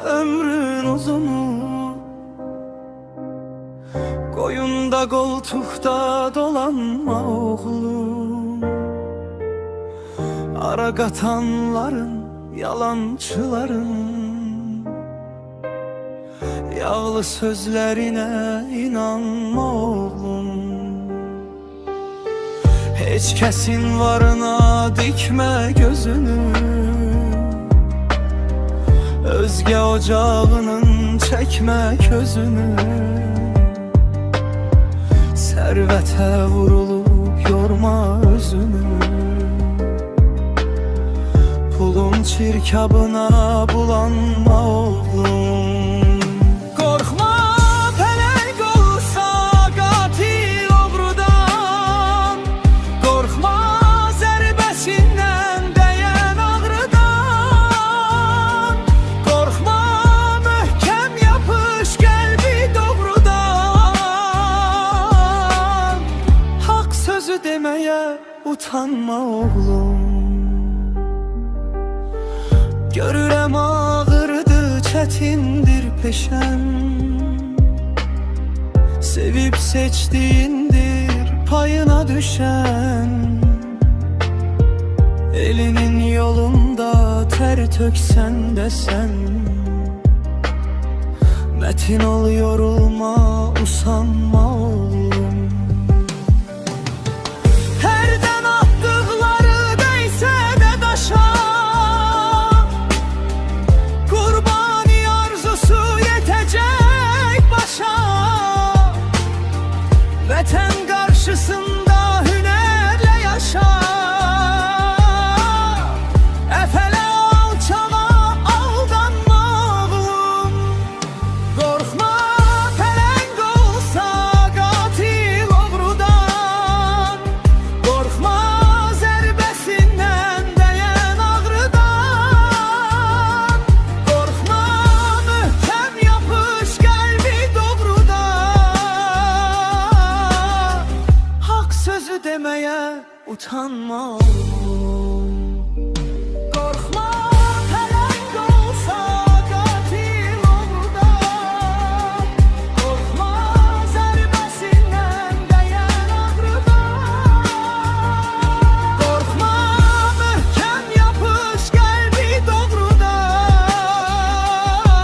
ömrün uzunu. Koyunda koltukta dolanma oğlum. Ara katanların, yalancıların yağlı sözlerine inanma oğlum. Heç kesin varına dikme gözünü. Özge ocağının çekme közünü. Servete vurulup yorma özünü. Pulun çirkabına bulanma oğlum. Korkma pelek olsa katil obrudan. Korkma zərbəsindən değen ağrıdan. Korkma möhkəm yapış qəlbi doğrudan. Hak sözü demeye utanma oğlum. Görürəm ağırdı, çetindir peşen. Sevip seçtiğindir payına düşen. Elinin yolunda ter töksen desen. Metin ol, yorulma, usanma oğlum. Herden attıkları değse de daşa. Vətən qarşısında hünərlə yaşa. Əfələ alçala aldanma oğlum. Qorxma pələng olsa qatil oğrudan. Qorxma zərbəsindən dəyən ağrıdan. Qorxma möhkəm yapış qəlbi doğrudan. Sözü demeye utanma oğlum.